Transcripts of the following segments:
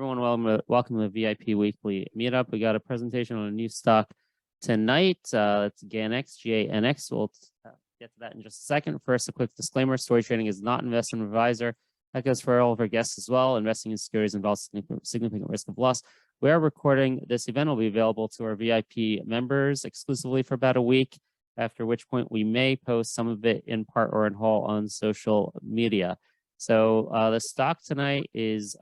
everyone. Welcome to the VIP Weekly Meetup. We got a presentation on a new stock tonight. It's GANX, GANX. We'll get to that in just a second. First, a quick disclaimer. Story trading is not an investment advisor. That goes for all of our guests as well. Investing in securities involves significant risk of loss. We are recording this event. Will be available to our VIP members exclusively for about a week, after which point we may post some of it in part or in whole on social media. So the stock tonight is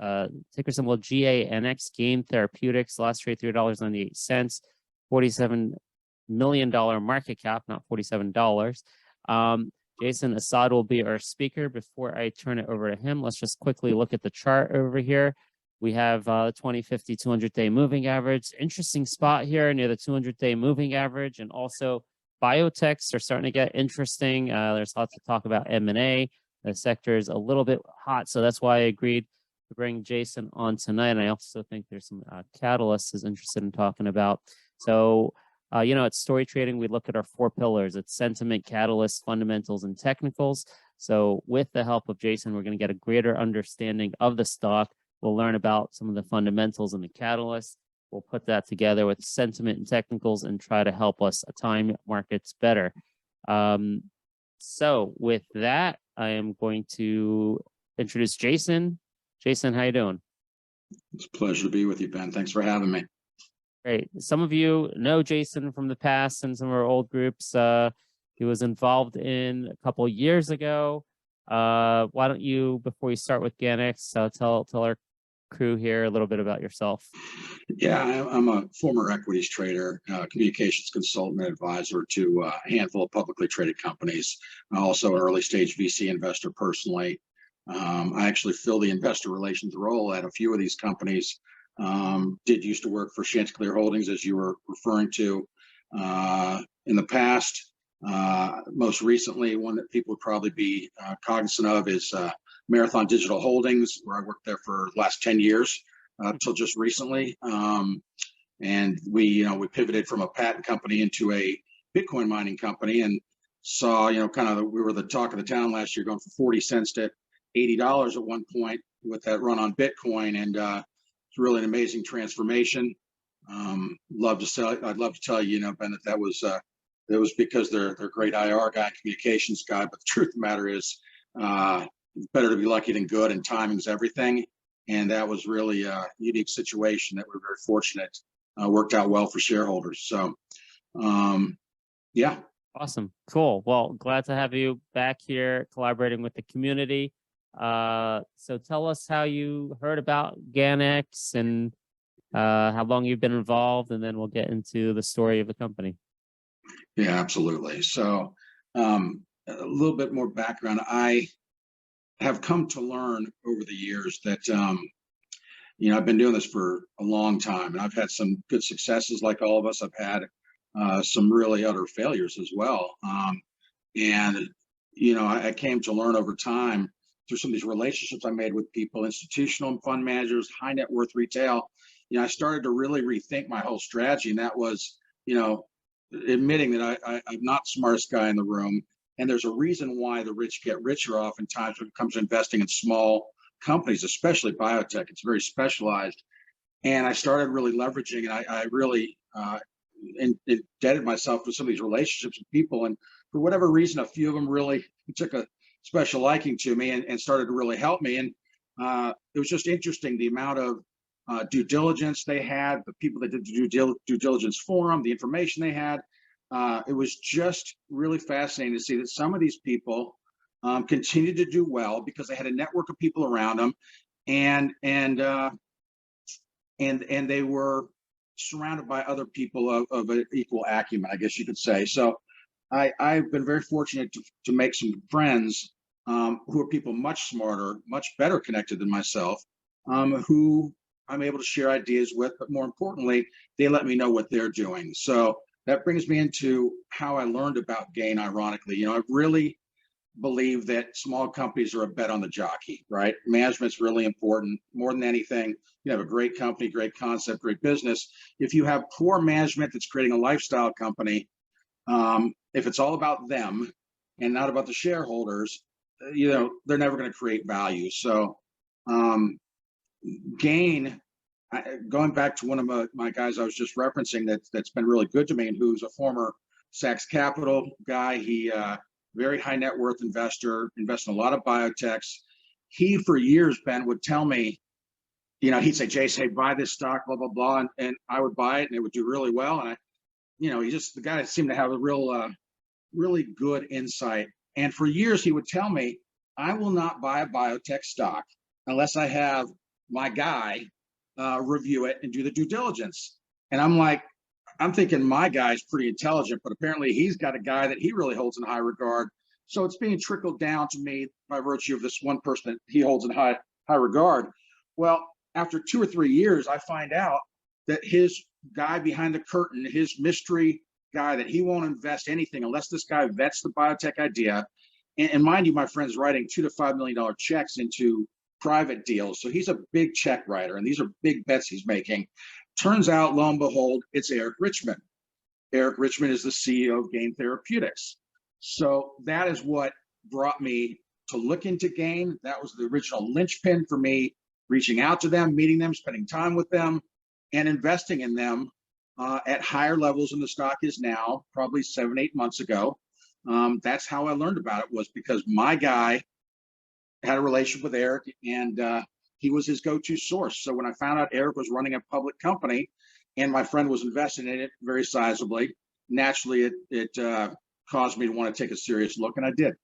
ticker symbol GANX, Gain Therapeutics. Last trade $3.98, $47 million market cap, not $47. Jason Assad will be our speaker. Before I turn it over to him, let's just quickly look at the chart over here. We have 20, 50, 200-day moving average. Interesting spot here near the 200-day moving average. And also biotechs are starting to get interesting. There's lots of talk about M&A. The sector is a little bit hot, so that's why I agreed to bring Jason on tonight. And I also think there's some catalysts he's interested in talking about. So, at Story Trading, we look at our 4 pillars. It's sentiment, catalysts, fundamentals, and technicals. So with the help of Jason, we're going to get a greater understanding of the stock. We'll learn about some of the fundamentals and the catalysts. We'll put that together with sentiment and technicals and try to help us time markets better. So with that, I am going to introduce Jason. Jason, how you doing? It's a pleasure to be with you, Ben. Thanks for having me. Great. Some of you know Jason from the past and some of our old groups. He was involved in a couple of years ago. Why don't you, before you start with GANX, tell our crew here a little bit about yourself? Yeah, I'm a former equities trader, communications consultant and advisor to a handful of publicly traded companies. I'm also an early stage VC investor personally. I actually fill the investor relations role at a few of these companies. Used to work for Chanticleer Holdings, as you were referring to in the past. Most recently, one that people would probably be cognizant of is Marathon Digital Holdings, where I worked there for the last 10 years until just recently. And we pivoted from a patent company into a Bitcoin mining company, and saw, we were the talk of the town last year, going from 40 cents to $80 at one point with that run on Bitcoin. And it's really an amazing transformation. I'd love to tell you, Ben, that was because they're a great IR guy, communications guy. But the truth of the matter is, it's better to be lucky than good, and timing's everything. And that was really a unique situation that we're very fortunate worked out well for shareholders. So, yeah. Awesome. Cool. Well, glad to have you back here collaborating with the community. So tell us how you heard about GANX and how long you've been involved, and then we'll get into the story of the company. Yeah, absolutely. So a little bit more background. I have come to learn over the years that, I've been doing this for a long time, and I've had some good successes like all of us. I've had some really utter failures as well. I came to learn over time through some of these relationships I made with people, institutional and fund managers, high net worth retail. I started to really rethink my whole strategy, and that was, admitting that I'm not the smartest guy in the room. And there's a reason why the rich get richer oftentimes when it comes to investing in small companies, especially biotech. It's very specialized. And I started really leveraging, and I really indebted myself to some of these relationships with people. And for whatever reason, a few of them really took a special liking to me and started to really help me. And it was just interesting, the amount of due diligence they had, the people that did the due diligence for them, the information they had. It was just really fascinating to see that some of these people continued to do well because they had a network of people around them, and they were surrounded by other people of an equal acumen, I guess you could say. So I've been very fortunate to make some friends who are people much smarter, much better connected than myself, who I'm able to share ideas with, but more importantly, they let me know what they're doing. So that brings me into how I learned about Gain, ironically. I really believe that small companies are a bet on the jockey, right? Management's really important. More than anything, you have a great company, great concept, great business. If you have poor management that's creating a lifestyle company, if it's all about them and not about the shareholders, they're never going to create value. So Gain going back to one of my guys I was just referencing that's been really good to me and who's a former Sachs Capital guy. He very high net worth investor, invests in a lot of biotechs. He for years, Ben, would tell me, he'd say, Jason, hey, buy this stock, blah, blah, blah. And I would buy it and it would do really well. And the guy seemed to have a really good insight. And for years he would tell me, I will not buy a biotech stock unless I have my guy review it and do the due diligence. And I'm thinking my guy's pretty intelligent, but apparently he's got a guy that he really holds in high regard. So it's being trickled down to me by virtue of this one person that he holds in high regard. Well, after 2 or 3 years, I find out that his guy behind the curtain, his mystery guy, that he won't invest anything unless this guy vets the biotech idea. And mind you, my friend's writing $2 to $5 million checks into private deals. So he's a big check writer, and these are big bets he's making. Turns out, lo and behold, it's Eric Richman. Eric Richman is the CEO of Gain Therapeutics. So that is what brought me to look into Gain. That was the original linchpin for me reaching out to them, meeting them, spending time with them, and investing in them at higher levels than the stock is now, probably 7-8 months ago. That's how I learned about it, was because my guy had a relationship with Eric, and he was his go-to source. So when I found out Eric was running a public company and my friend was investing in it very sizably, naturally it caused me to want to take a serious look, and I did.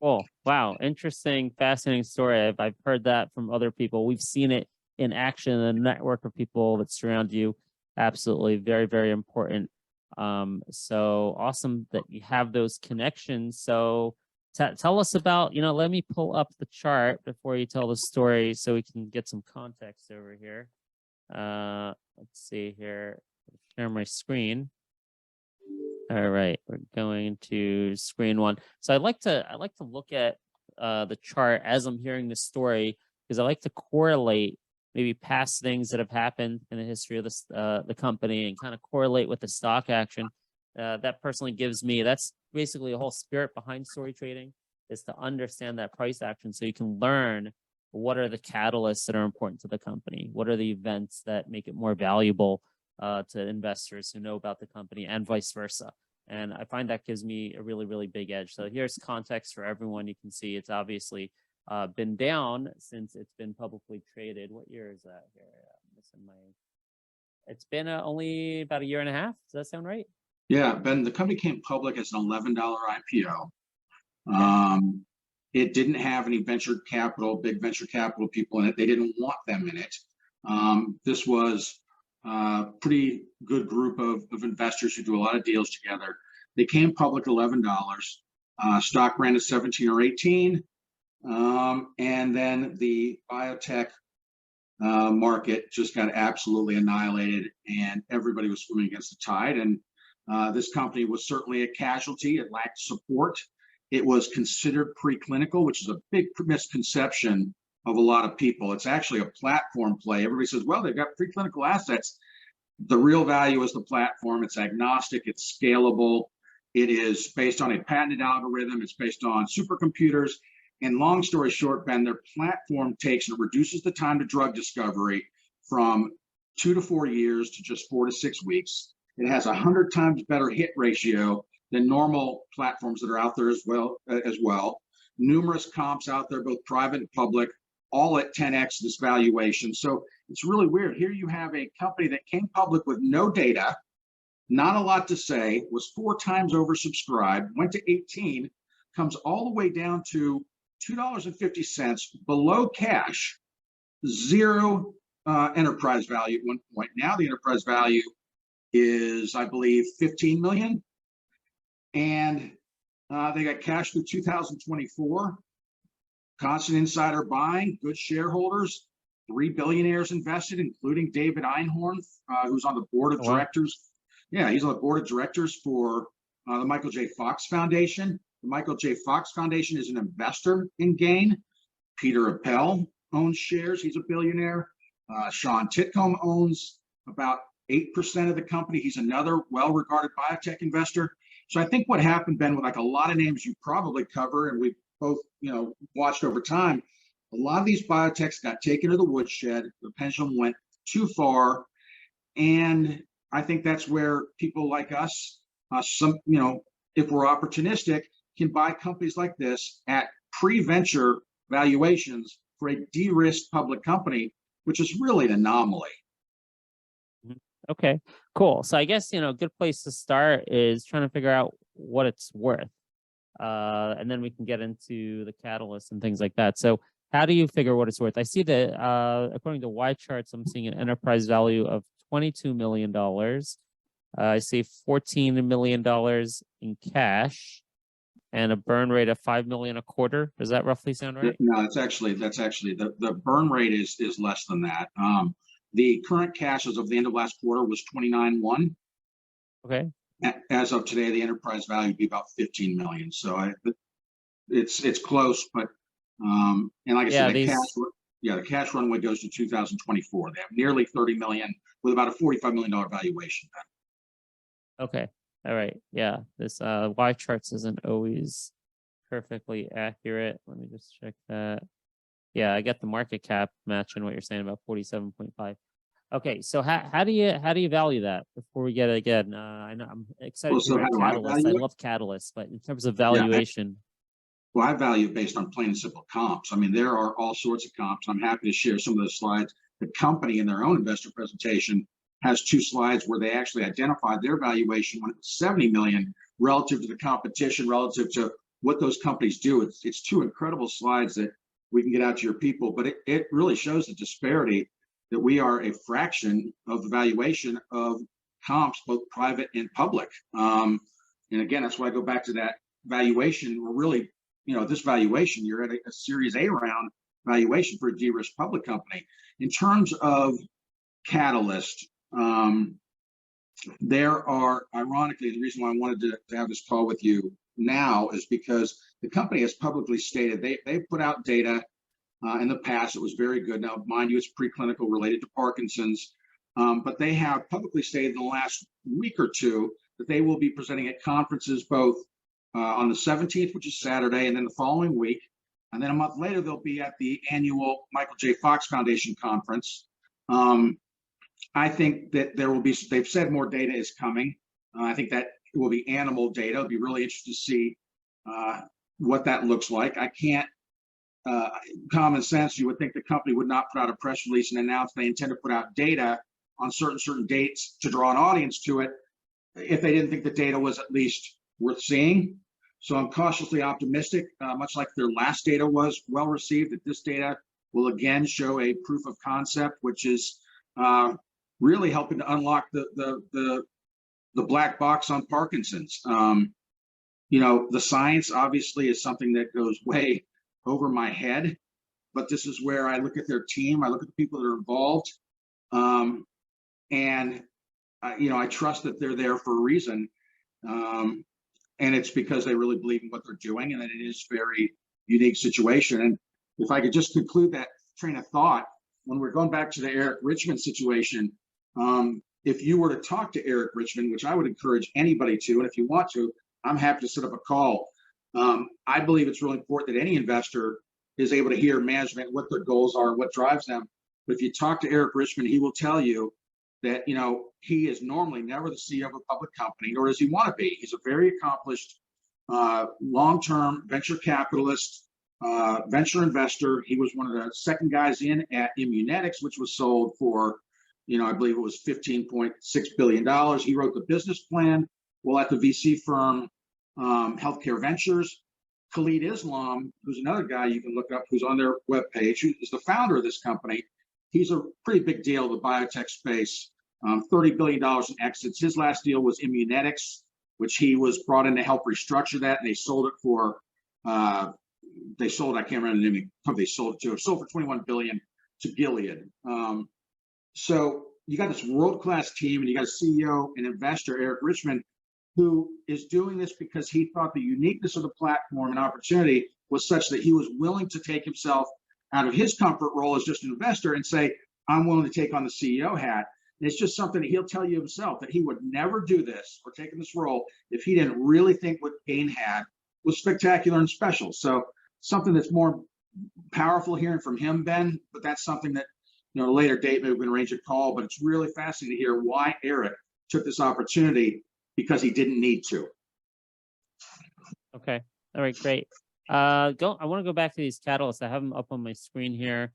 Oh, wow. Interesting, fascinating story. I've heard that from other people. We've seen it in action in the network of people that surround you. Absolutely. Very, very important. So awesome that you have those connections. So tell us about, let me pull up the chart before you tell the story so we can get some context over here. Let's see here. Share my screen. All right, we're going to screen one. So I like to look at the chart as I'm hearing this story, because I like to correlate maybe past things that have happened in the history of this the company and kind of correlate with the stock action. That personally gives me, that's basically the whole spirit behind story trading, is to understand that price action so you can learn what are the catalysts that are important to the company, what are the events that make it more valuable to investors who know about the company, and vice versa. And I find that gives me a really, really big edge. So here's context for everyone. You can see it's obviously been down since it's been publicly traded. What year is that here? It's been only about 1.5 years. Does that sound right? Yeah, Ben, the company came public as an $11 IPO. It didn't have any big venture capital people in it. They didn't want them in it. This was a pretty good group of investors who do a lot of deals together. They came public $11. Stock ran to 17 or 18. And then the biotech market just got absolutely annihilated, and everybody was swimming against the tide. And this company was certainly a casualty. It lacked support. It was considered preclinical, which is a big misconception of a lot of people. It's actually a platform play. Everybody says, well, they've got preclinical assets. The real value is the platform. It's agnostic. It's scalable. It is based on a patented algorithm. It's based on supercomputers. And long story short, Ben, their platform takes and reduces the time to drug discovery from 2 to 4 years to just 4 to 6 weeks. It has 100 times better hit ratio than normal platforms that are out there as well. Numerous comps out there, both private and public, all at 10x this valuation. So it's really weird. Here you have a company that came public with no data, not a lot to say, was 4 times oversubscribed, went to 18, comes all the way down to $2.50 below cash, zero enterprise value at one point. Now the enterprise value is, I believe, 15 million. And they got cash through 2024. Constant insider buying, good shareholders, 3 billionaires invested, including David Einhorn, who's on the board of directors. Yeah, he's on the board of directors for the Michael J. Fox Foundation. The Michael J. Fox Foundation is an investor in Gain. Peter Appel owns shares. He's a billionaire. Sean Titcomb owns about 8% of the company. He's another well-regarded biotech investor. So I think what happened, Ben, with like a lot of names you probably cover, and we've both, watched over time, a lot of these biotechs got taken to the woodshed. The pendulum went too far. And I think that's where people like us, if we're opportunistic, can buy companies like this at pre-venture valuations for a de-risked public company, which is really an anomaly. Okay, cool. So I guess, a good place to start is trying to figure out what it's worth. And then we can get into the catalyst and things like that. So how do you figure what it's worth? I see that according to Y charts, I'm seeing an enterprise value of $22 million. I see $14 million in cash and a burn rate of $5 million a quarter. Does that roughly sound right? No, that's actually the burn rate is less than that. The current cash as of the end of last quarter was 29.1. Okay. As of today, the enterprise value would be about 15 million. So it's close, but and like I said, the cash runway goes to 2024. They have nearly 30 million with about a $45 million valuation. Okay. All right. Yeah. This Y charts isn't always perfectly accurate. Let me just check that. Yeah, I got the market cap matching what you're saying about 47.5. Okay, so how do you value that before we get it again? I know I'm excited to hear about Catalyst. I love Catalyst, but in terms of valuation. Well, I value it based on plain and simple comps. I mean, there are all sorts of comps. I'm happy to share some of those slides. The company in their own investor presentation has 2 slides where they actually identified their valuation when it was 70 million relative to the competition, relative to what those companies do. It's 2 incredible slides that we can get out to your people, but it really shows the disparity that we are a fraction of the valuation of comps, both private and public. And again, that's why I go back to that valuation. We're really, this valuation, you're at a Series A round valuation for a de-risked public company. In terms of Catalyst, there are, ironically, the reason why I wanted to have this call with you now is because the company has publicly stated they put out data in the past. It was very good. Now, mind you, it's preclinical related to Parkinson's, but they have publicly stated in the last week or two that they will be presenting at conferences both on the 17th, which is Saturday, and then the following week. And then a month later, they'll be at the annual Michael J. Fox Foundation conference. I think that there will be, they've said more data is coming. I think that it will be animal data. It'll be really interesting to see what that looks like. I can't, common sense, you would think the company would not put out a press release and announce they intend to put out data on certain dates to draw an audience to it if they didn't think the data was at least worth seeing. So I'm cautiously optimistic, much like their last data was well received, that this data will again show a proof of concept, which is really helping to unlock the black box on Parkinson's. The science obviously is something that goes way over my head, but this is where I look at their team, I look at the people that are involved, and I trust that they're there for a reason, and it's because they really believe in what they're doing, and that it is a very unique situation. And if I could just conclude that train of thought, when we're going back to the Eric Richmond situation, if you were to talk to Eric Richmond, which I would encourage anybody to, and if you want to, I'm happy to set up a call. I believe it's really important that any investor is able to hear management, what their goals are, what drives them. But if you talk to Eric Richmond, he will tell you that, he is normally never the CEO of a public company, nor does he want to be. He's a very accomplished, long-term venture capitalist, venture investor. He was one of the second guys in at Immunetics, which was sold for, I believe it was $15.6 billion. He wrote the business plan. Well, at the VC firm, Healthcare Ventures, Khalid Islam, who's another guy you can look up, who's on their webpage, who is the founder of this company. He's a pretty big deal in the biotech space, $30 billion in exits. His last deal was Immunetics, which he was brought in to help restructure that. And they sold it for, I can't remember the name of they sold it to. It sold for $21 billion to Gilead. So you got this world-class team, and you got a CEO and investor, Eric Richmond, who is doing this because he thought the uniqueness of the platform and opportunity was such that he was willing to take himself out of his comfort role as just an investor and say, I'm willing to take on the CEO hat. And it's just something that he'll tell you himself, that he would never do this or take in this role if he didn't really think what Gain had was spectacular and special. So something that's more powerful hearing from him, Ben, but that's something that at a later date, maybe we can arrange a call, but it's really fascinating to hear why Eric took this opportunity, because he didn't need to. Okay. All right, great. I want to go back to these catalysts. I have them up on my screen here.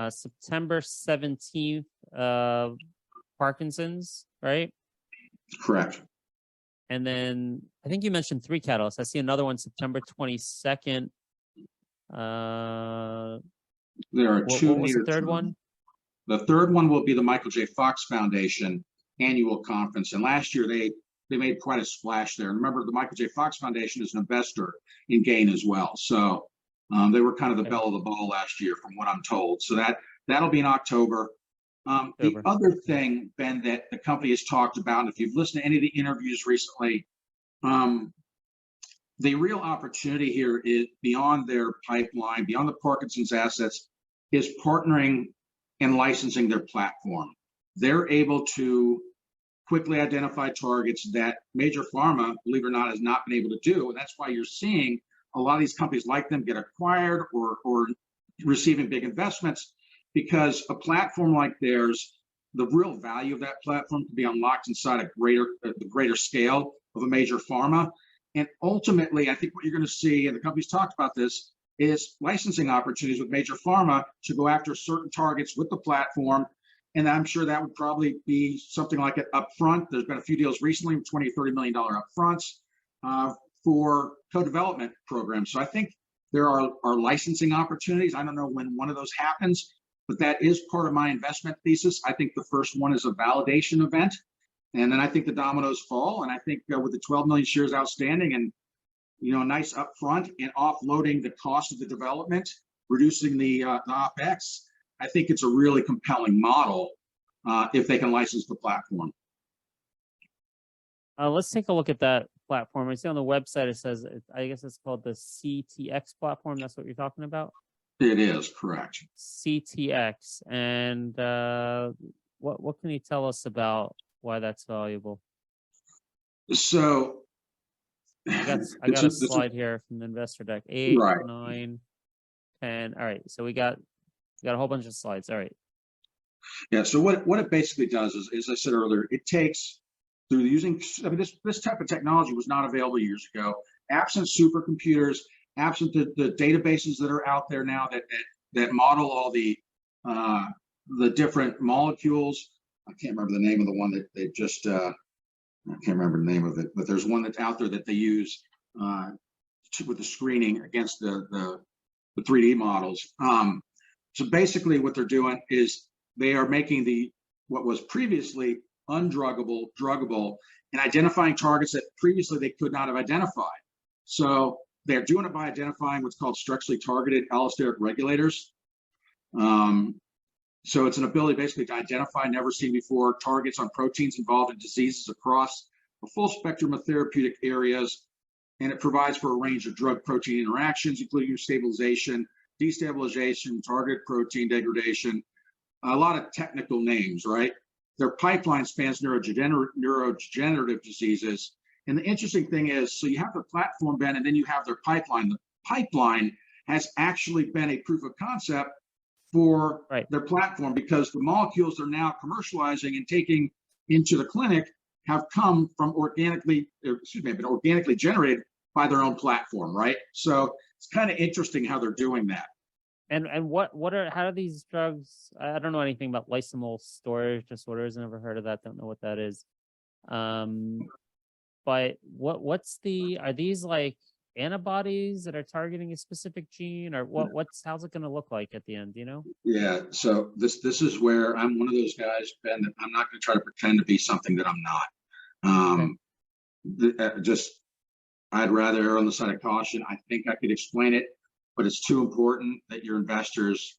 September 17th, Parkinson's, right? Correct. And then I think you mentioned 3 catalysts. I see another one, September 22nd. There are What 2 was the near third term. one? The third one will be the Michael J. Fox Foundation annual conference. And last year they made quite a splash there. And remember, the Michael J. Fox Foundation is an investor in Gain as well. So they were kind of the belle of the ball last year, from what I'm told. So that'll be in October. The other thing, Ben, that the company has talked about, and if you've listened to any of the interviews recently, the real opportunity here is beyond their pipeline, beyond the Parkinson's assets, is partnering and licensing their platform. They're able to quickly identify targets that major pharma, believe it or not, has not been able to do. And that's why you're seeing a lot of these companies like them get acquired or receiving big investments, because a platform like theirs, the real value of that platform can be unlocked inside the greater scale of a major pharma. And ultimately, I think what you're going to see, and the company's talked about this, is licensing opportunities with major pharma to go after certain targets with the platform. And I'm sure that would probably be something like it upfront. There's been a few deals recently with $20, $30 million upfronts for co-development programs. So I think there are licensing opportunities. I don't know when one of those happens, but that is part of my investment thesis. I think the first one is a validation event, and then I think the dominoes fall. And I think with the 12 million shares outstanding and a nice upfront and offloading the cost of the development, reducing the OpEx, I think it's a really compelling model if they can license the platform. Let's take a look at that platform. I see on the website it says, I guess it's called the CTX platform. That's what you're talking about? It is, correct. CTX. And what can you tell us about why that's valuable? So I got a slide here from the investor deck. 8, right. 9, 10. All right. So we got a whole bunch of slides. All right. Yeah. So what it basically does is, as I said earlier, it takes through using, I mean, this type of technology was not available years ago. Absent supercomputers, absent the databases that are out there now that model all the different molecules. I can't remember the name of the one that they just, I can't remember the name of it, but there's one that's out there that they use with the screening against the 3D models. So basically what they're doing is they are making what was previously undruggable, druggable, and identifying targets that previously they could not have identified. So they're doing it by identifying what's called structurally targeted allosteric regulators. So it's an ability basically to identify never seen before targets on proteins involved in diseases across a full spectrum of therapeutic areas. And it provides for a range of drug-protein interactions, including stabilization, destabilization, target protein degradation, a lot of technical names, right? Their pipeline spans neurodegenerative diseases. And the interesting thing is, so you have the platform, Ben, and then you have their pipeline. The pipeline has actually been a proof of concept for their platform, because the molecules they're now commercializing and taking into the clinic have come from organically generated by their own platform, right? So it's kind of interesting how they're doing that. And how do these drugs? I don't know anything about lysosomal storage disorders. Never heard of that. Don't know what that is. But are these like antibodies that are targeting a specific gene, or how's it going to look like at the end? Yeah. So this is where I'm one of those guys, Ben, that I'm not going to try to pretend to be something that I'm not. I'd rather err on the side of caution. I think I could explain it, but it's too important that your investors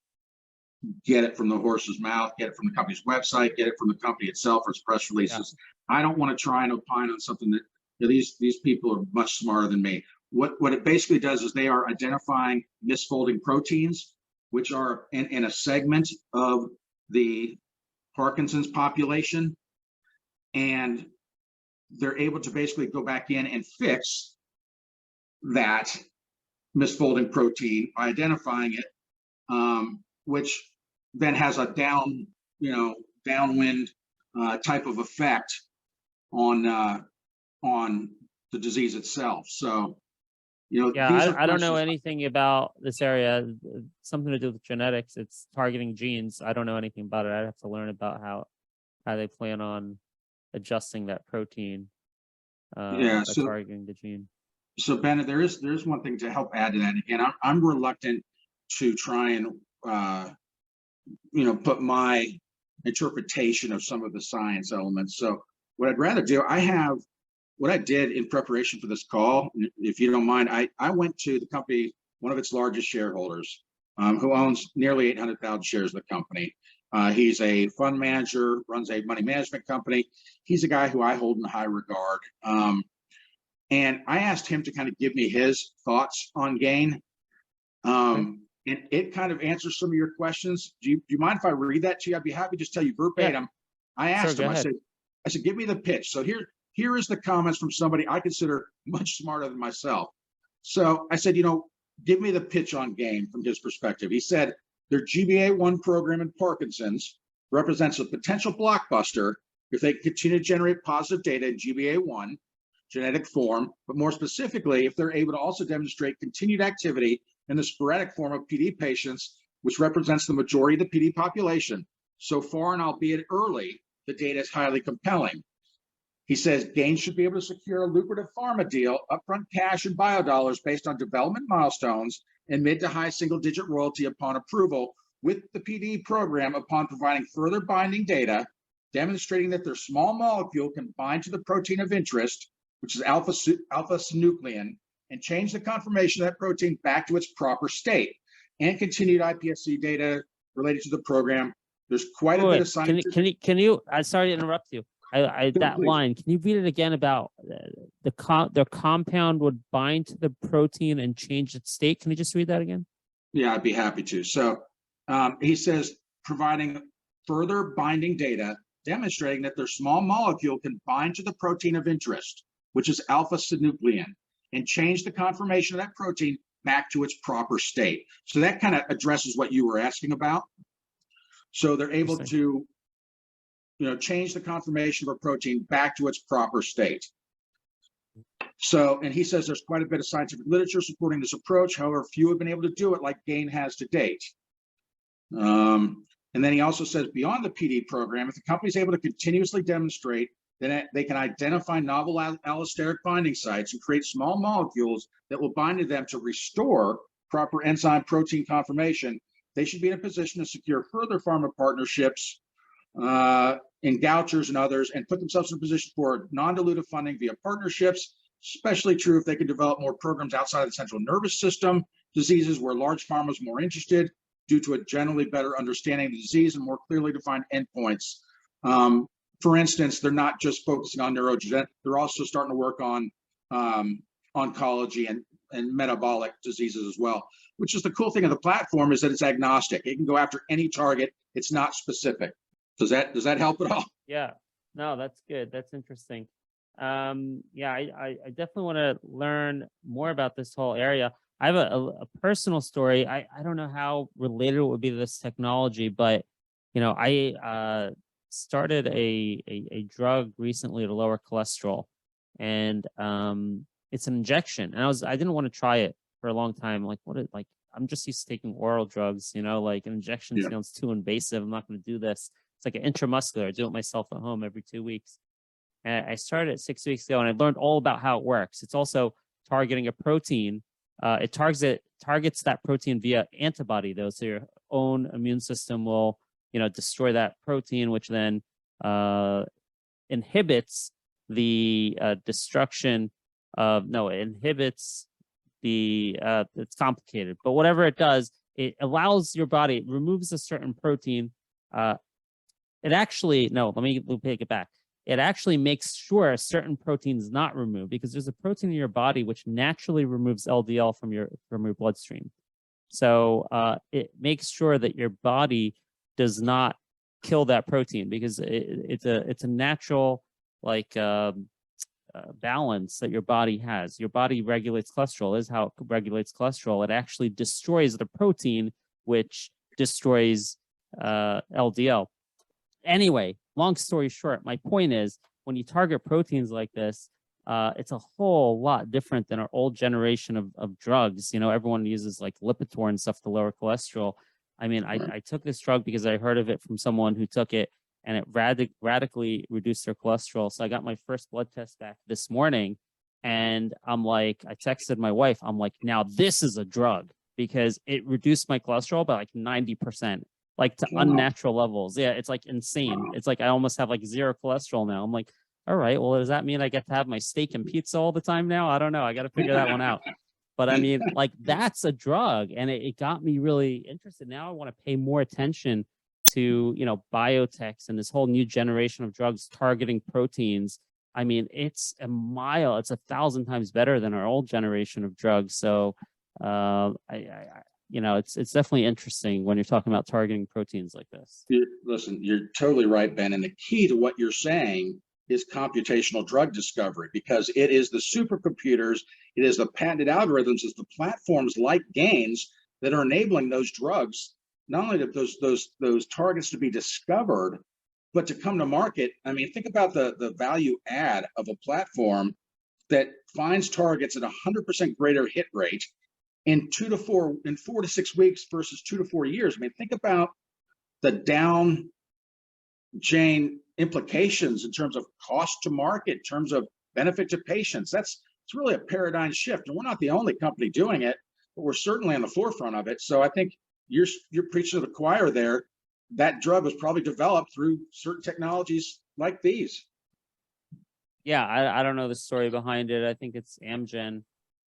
get it from the horse's mouth, get it from the company's website, get it from the company itself or its press releases. Yeah. I don't want to try and opine on something that these people are much smarter than me. What it basically does is they are identifying misfolding proteins, which are in a segment of the Parkinson's population, and they're able to basically go back in and fix that misfolding protein by identifying it, which then has a downwind type of effect on the disease itself. So, Yeah, these are I don't know questions. anything about this area. Something to do with genetics. It's targeting genes. I don't know anything about it. I'd have to learn about how they plan on adjusting that protein Yeah. by So, targeting the gene. so Bennett, there's one thing to help add to that. Again, I'm reluctant to try and put my interpretation of some of the science elements. So what I'd rather do, what I did in preparation for this call, if you don't mind, I went to the company, one of its largest shareholders, who owns nearly 800,000 shares of the company. He's a fund manager, runs a money management company. He's a guy who I hold in high regard. And I asked him to kind of give me his thoughts on Gain. And it kind of answers some of your questions. Do you mind if I read that to you? I'd be happy to just tell you verbatim. I asked him, I said, give me the pitch. So here is the comments from somebody I consider much smarter than myself. So I said, give me the pitch on Gain from his perspective. He said, their GBA1 program in Parkinson's represents a potential blockbuster if they continue to generate positive data in GBA1 genetic form, but more specifically, if they're able to also demonstrate continued activity in the sporadic form of PD patients, which represents the majority of the PD population. So far, and albeit early, the data is highly compelling. He says Gain should be able to secure a lucrative pharma deal, upfront cash and biodollars based on development milestones and mid to high single-digit royalty upon approval with the PD program upon providing further binding data, demonstrating that their small molecule can bind to the protein of interest, which is alpha-synuclein, and change the conformation of that protein back to its proper state, and continued iPSC data related to the program. There's quite a bit of science. Can you? I'm sorry to interrupt you. That line, can you read it again about the compound would bind to the protein and change its state? Can you just read that again? Yeah, I'd be happy to. So he says, providing further binding data, demonstrating that their small molecule can bind to the protein of interest, which is alpha-synuclein, and change the conformation of that protein back to its proper state. So that kind of addresses what you were asking about. So they're able to change the conformation of a protein back to its proper state. So, and he says there's quite a bit of scientific literature supporting this approach. However, few have been able to do it like Gain has to date. And then he also says beyond the PD program, if the company is able to continuously demonstrate that they can identify novel allosteric binding sites and create small molecules that will bind to them to restore proper enzyme protein conformation, they should be in a position to secure further pharma partnerships in Gouchers and others, and put themselves in a position for non-dilutive funding via partnerships, especially true if they can develop more programs outside of the central nervous system, diseases where large pharma is more interested due to a generally better understanding of the disease and more clearly defined endpoints. For instance, they're not just focusing on neurodegenerative, they're also starting to work on oncology and metabolic diseases as well, which is the cool thing of the platform, is that it's agnostic. It can go after any target. It's not specific. Does that help at all? Yeah, no, that's good. That's interesting. Yeah, I definitely want to learn more about this whole area. I have a personal story. I don't know how related it would be to this technology, but I started a drug recently to lower cholesterol, and it's an injection. And I didn't want to try it for a long time. I'm just used to taking oral drugs, like an injection sounds too invasive. I'm not going to do this. It's like an intramuscular. I do it myself at home every 2 weeks. And I started it 6 weeks ago, and I learned all about how it works. It's also targeting a protein. It targets that protein via antibody, though. So your own immune system will, destroy that protein, which then inhibits the destruction of. No, it inhibits the. It's complicated, but whatever it does, it allows your body. It removes a certain protein. Let me take it back. It actually makes sure a certain protein is not removed, because there's a protein in your body which naturally removes LDL from your bloodstream. So it makes sure that your body does not kill that protein, because it's a natural balance that your body has. Your body regulates cholesterol. This is how it regulates cholesterol. It actually destroys the protein, which destroys LDL. Anyway, long story short, my point is when you target proteins like this, it's a whole lot different than our old generation of drugs. You know, everyone uses like Lipitor and stuff to lower cholesterol. I mean, I took this drug because I heard of it from someone who took it, and it radically reduced their cholesterol. So I got my first blood test back this morning, and I'm like, I texted my wife, I'm like, now this is a drug, because it reduced my cholesterol by like 90%, like to unnatural levels. Yeah, it's like insane. It's like I almost have like zero cholesterol now. I'm like, all right, well, does that mean I get to have my steak and pizza all the time now? I don't know. I got to figure that one out. But I mean, like, that's a drug, and it got me really interested. Now I want to pay more attention to, you know, biotechs and this whole new generation of drugs targeting proteins. I mean, it's 1,000 times better than our old generation of drugs. So, you know, it's definitely interesting when you're talking about targeting proteins like this. Listen, you're totally right, Ben. And the key to what you're saying is computational drug discovery, because it is the supercomputers, it is the patented algorithms, it's the platforms like GANX that are enabling those drugs, not only those targets to be discovered, but to come to market. I mean, think about the value add of a platform that finds targets at 100% greater hit rate in 4 to 6 weeks versus 2 to 4 years. I mean, think about the down chain implications in terms of cost to market, in terms of benefit to patients. It's really a paradigm shift, and we're not the only company doing it, but we're certainly on the forefront of it. So I think you're preaching to the choir there. That drug was probably developed through certain technologies like these. Yeah, I don't know the story behind it. I think it's Amgen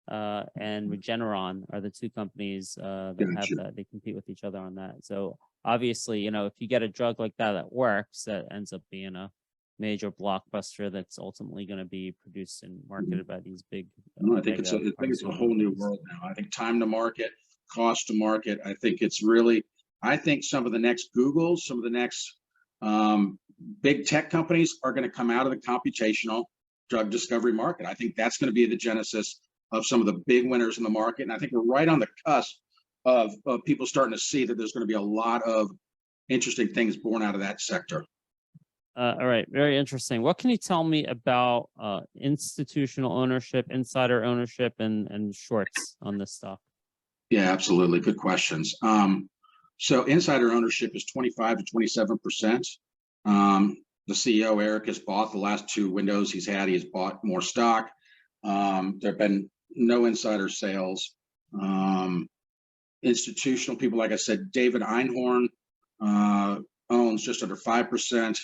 and Regeneron are the two companies that have that. They compete with each other on that. So obviously, you know, if you get a drug like that works, that ends up being a major blockbuster that's ultimately going to be produced and marketed by these big. I think it's a whole new world now. I think time to market, cost to market. I think it's really. I think some of the next Googles, some of the next big tech companies are going to come out of the computational drug discovery market. I think that's going to be the genesis of some of the big winners in the market. And I think we're right on the cusp of people starting to see that there's going to be a lot of interesting things born out of that sector. All right, very interesting. What can you tell me about institutional ownership, insider ownership, and shorts on this stock? Yeah, absolutely. Good questions. So insider ownership is 25 to 27%. The CEO, Eric, has bought the last 2 windows he has bought more stock. There have been no insider sales. Institutional people, like I said, David Einhorn owns just under 5%.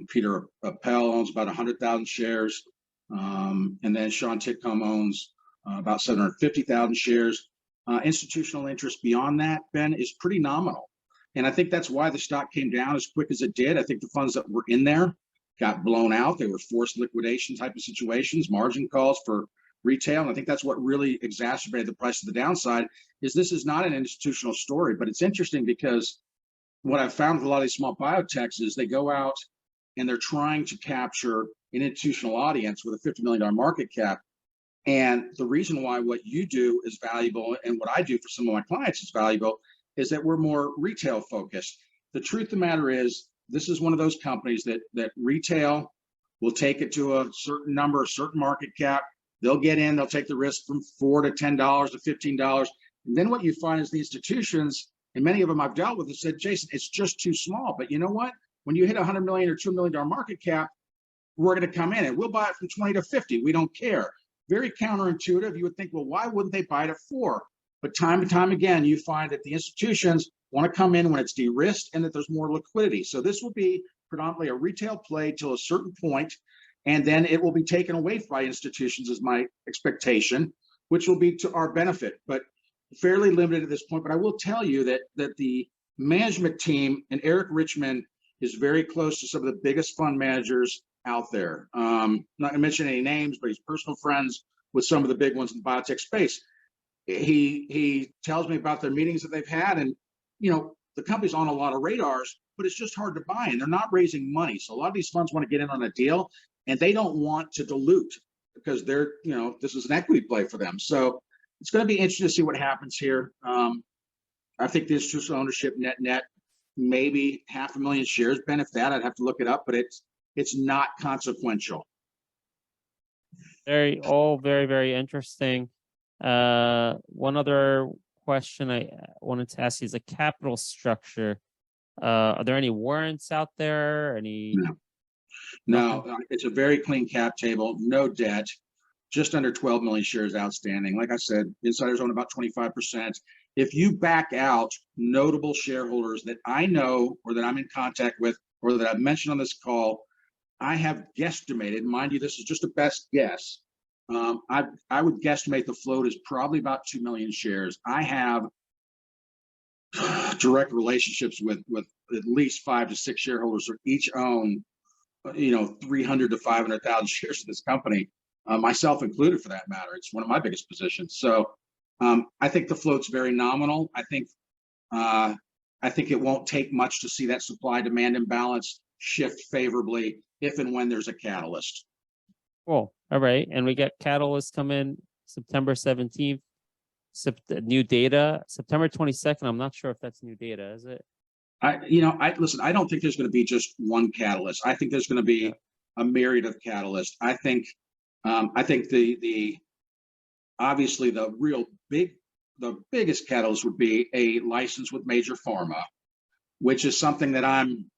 Peter Appel owns about 100,000 shares. And then Sean Titcomb owns about 750,000 shares. Institutional interest beyond that, Ben, is pretty nominal. And I think that's why the stock came down as quick as it did. I think the funds that were in there got blown out. They were forced liquidation type of situations, margin calls for retail. And I think that's what really exacerbated the price of the downside. Is this is not an institutional story, but it's interesting because what I've found with a lot of these small biotechs is they go out and they're trying to capture an institutional audience with a $50 million market cap. And the reason why what you do is valuable and what I do for some of my clients is valuable is that we're more retail focused. The truth of the matter is, this is one of those companies that retail will take it to a certain number, a certain market cap. They'll get in, they'll take the risk from $4 to $10 to $15. And then what you find is the institutions, and many of them I've dealt with, have said, Jason, it's just too small. But you know what? When you hit $100 million or $2 million market cap, we're going to come in and we'll buy it from 20 to 50. We don't care. Very counterintuitive. You would think, well, why wouldn't they buy it at 4? But time and time again, you find that the institutions want to come in when it's de-risked and that there's more liquidity. So this will be predominantly a retail play till a certain point, and then it will be taken away by institutions, is my expectation, which will be to our benefit, but fairly limited at this point. But I will tell you that the management team and Eric Richmond is very close to some of the biggest fund managers out there. Not going to mention any names, but he's personal friends with some of the big ones in the biotech space. He tells me about their meetings that they've had, and you know, the company's on a lot of radars, but it's just hard to buy, and they're not raising money. So a lot of these funds want to get in on a deal, and they don't want to dilute because they're, you know, this is an equity play for them. So it's going to be interesting to see what happens here. I think the institutional ownership net maybe 500,000 shares, Ben, if that. I'd have to look it up, but it's not consequential. All very, very interesting. One other question I wanted to ask you is a capital structure. Are there any warrants out there? Any? No, it's a very clean cap table, no debt, just under 12 million shares outstanding. Like I said, insiders own about 25%. If you back out notable shareholders that I know or that I'm in contact with or that I've mentioned on this call, I have guesstimated, mind you, this is just a best guess. I would guesstimate the float is probably about 2 million shares. I have direct relationships with at least 5 to 6 shareholders who each own 300 to 500,000 shares of this company, myself included for that matter. It's one of my biggest positions. So I think the float's very nominal. I think it won't take much to see that supply-demand imbalance shift favorably if and when there's a catalyst. Cool. All right. And we got catalyst come in September 17th. New data, September 22nd. I'm not sure if that's new data, is it? Listen, I don't think there's going to be just one catalyst. I think there's going to be a myriad of catalysts. I think the obviously the biggest catalyst would be a license with major pharma, which is something that I'm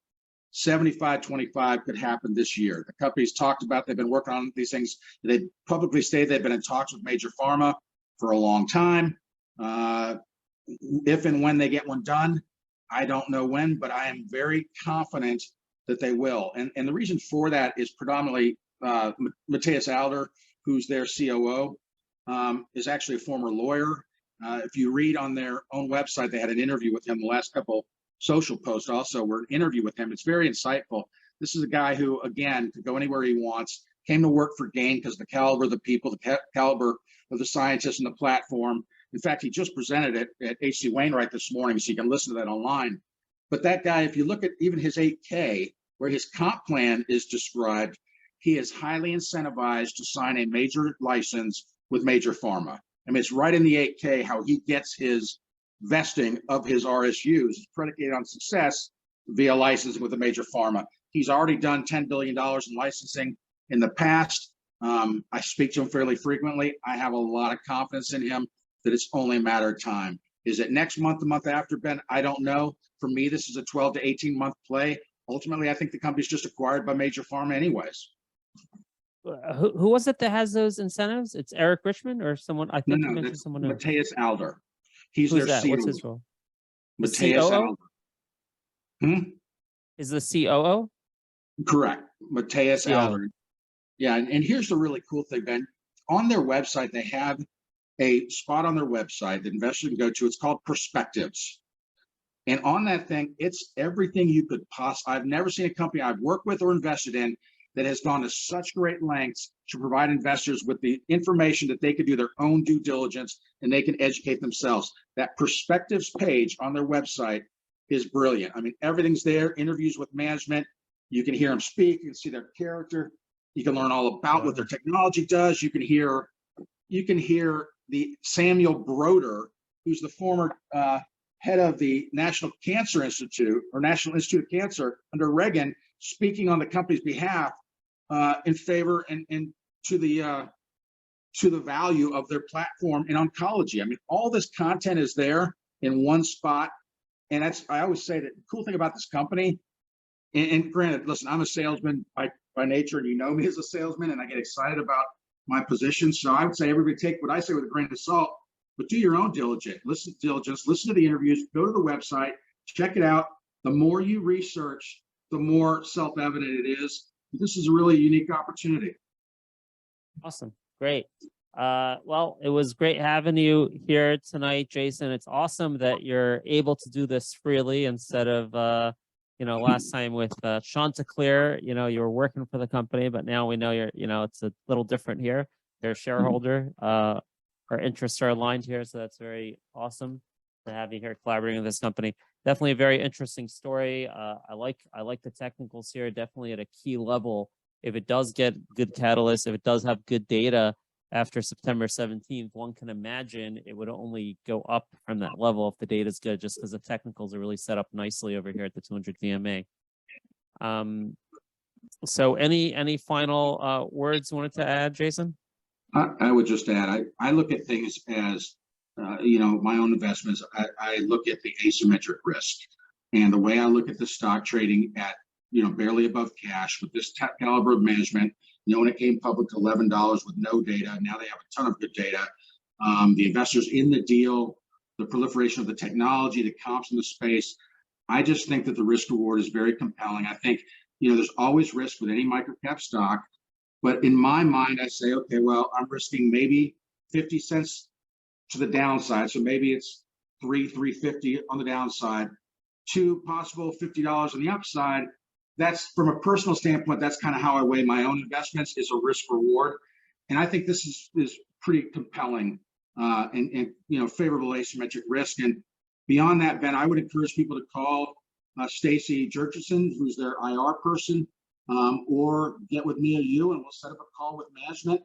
75-25 could happen this year. The company's talked about, they've been working on these things. They publicly stated they've been in talks with major pharma for a long time. If and when they get one done, I don't know when, but I am very confident that they will. And the reason for that is predominantly Matthias Alder, who's their COO, is actually a former lawyer. If you read on their own website, they had an interview with him. The last couple social posts also were an interview with him. It's very insightful. This is a guy who, again, could go anywhere he wants, came to work for Gain because the caliber of the people, the caliber of the scientists and the platform. In fact, he just presented it at H.C. Wainwright this morning, so you can listen to that online. But that guy, if you look at even his 8K, where his comp plan is described, he is highly incentivized to sign a major license with major pharma. I mean, it's right in the 8K how he gets his vesting of his RSUs is predicated on success via licensing with a major pharma. He's already done $10 billion in licensing in the past. I speak to him fairly frequently. I have a lot of confidence in him that it's only a matter of time. Is it next month, the month after, Ben? I don't know. For me, this is a 12 to 18 month play. Ultimately, I think the company's just acquired by major pharma anyways. Who was it that has those incentives? It's Eric Richmond or someone? I think you mentioned someone else. Matthias Alder. He's Who's their that? COO. What's his role? Matthias Alder. Is the COO? Correct. Matthias Alder. Yeah, and here's the really cool thing, Ben. On their website, they have a spot on their website that investors can go to. It's called Perspectives. And on that thing, it's everything you could possibly. I've never seen a company I've worked with or invested in that has gone to such great lengths to provide investors with the information that they could do their own due diligence and they can educate themselves. That Perspectives page on their website is brilliant. I mean, everything's there, interviews with management. You can hear them speak, you can see their character. You can learn all about what their technology does. You can hear the Samuel Broder, who's the former head of the National Cancer Institute or National Institute of Cancer under Reagan, speaking on the company's behalf in favor and to the value of their platform in oncology. I mean, all this content is there in one spot. And I always say that the cool thing about this company, and granted, listen, I'm a salesman by nature, and you know me as a salesman, and I get excited about my position. So I would say everybody take what I say with a grain of salt, but do your own diligence. Listen to the interviews, go to the website, check it out. The more you research, the more self-evident it is. This is a really unique opportunity. Awesome. Great. Well, it was great having you here tonight, Jason. It's awesome that you're able to do this freely instead of, last time with Chanticleer, you were working for the company, but now we know it's a little different here. You're a shareholder. Our interests are aligned here, so that's very awesome to have you here collaborating with this company. Definitely a very interesting story. I like the technicals here, definitely at a key level. If it does get good catalyst, if it does have good data, after September 17th, one can imagine it would only go up from that level if the data is good, just because the technicals are really set up nicely over here at the 200 DMA. So any final words you wanted to add, Jason? I would just add, I look at things as, my own investments. I look at the asymmetric risk, and the way I look at the stock trading at, barely above cash with this caliber of management, when it came public to $11 with no data, now they have a ton of good data. The investors in the deal, the proliferation of the technology, the comps in the space. I just think that the risk reward is very compelling. I think, there's always risk with any microcap stock, but in my mind, I say, okay, well, I'm risking maybe 50 cents to the downside. So maybe it's $3.50 on the downside, to possible $50 on the upside. That's, from a personal standpoint, that's kind of how I weigh my own investments, is a risk reward. And I think this is pretty compelling and favorable asymmetric risk. And beyond that, Ben, I would encourage people to call Stacy Jurchison, who's their IR person, or get with me or you, and we'll set up a call with management.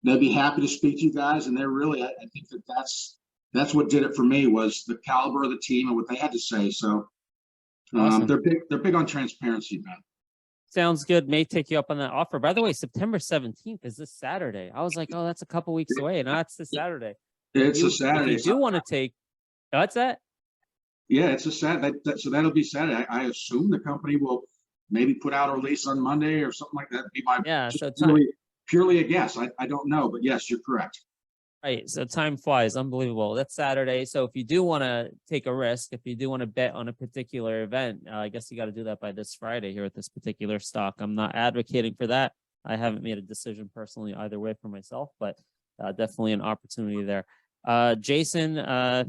They'd be happy to speak to you guys. And they're really, I think that's what did it for me, was the caliber of the team and what they had to say. So Awesome. they're big on transparency, Ben. Sounds good. May take you up on that offer. By the way, September 17th is this Saturday. I was like, oh, that's a couple weeks away. No, it's this Saturday. It's a Saturday. If you do want to take, what's that? Yeah, it's a Saturday. So that'll be Saturday. I assume the company will maybe put out a release on Monday or something like that. Be my so purely a guess. I don't know, but yes, you're correct. Right. So time flies. Unbelievable. That's Saturday. So if you do want to take a risk, if you do want to bet on a particular event, I guess you got to do that by this Friday here at this particular stock. I'm not advocating for that. I haven't made a decision personally either way for myself, but definitely an opportunity there. Jason,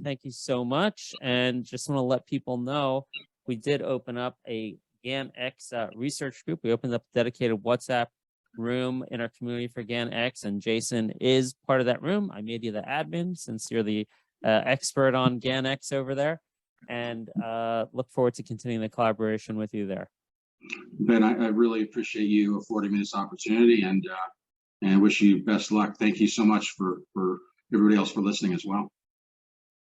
thank you so much. And just want to let people know, we did open up a GANX research group. We opened up a dedicated WhatsApp room in our community for GANX, and Jason is part of that room. I made you the admin since you're the expert on GANX over there, and look forward to continuing the collaboration with you there. Ben, I really appreciate you affording me this opportunity, and wish you best luck. Thank you so much for everybody else for listening as well.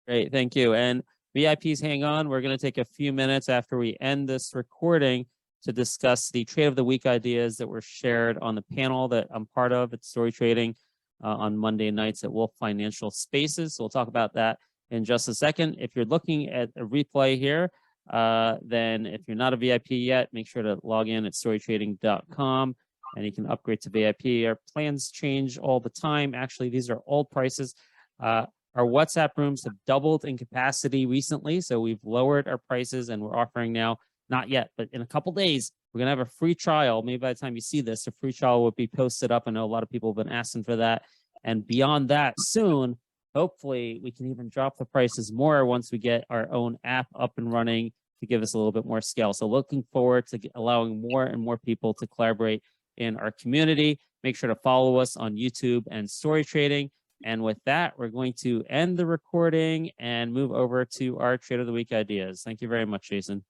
Great, thank you. And VIPs, hang on. We're going to take a few minutes after we end this recording to discuss the trade of the week ideas that were shared on the panel that I'm part of at Story Trading on Monday nights at Wolf Financial Spaces. So we'll talk about that in just a second. If you're looking at a replay here, then if you're not a VIP yet, make sure to log in at storytrading.com and you can upgrade to VIP. Our plans change all the time. Actually, these are old prices. Our WhatsApp rooms have doubled in capacity recently, so we've lowered our prices and we're offering now, not yet, but in a couple days, we're going to have a free trial. Maybe by the time you see this, a free trial will be posted up. I know a lot of people have been asking for that. And beyond that, soon, hopefully, we can even drop the prices more once we get our own app up and running to give us a little bit more scale. So looking forward to allowing more and more people to collaborate in our community. Make sure to follow us on YouTube and Story Trading. And with that, we're going to end the recording and move over to our Trade of the Week ideas. Thank you very much, Jason.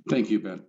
Thank you, Ben.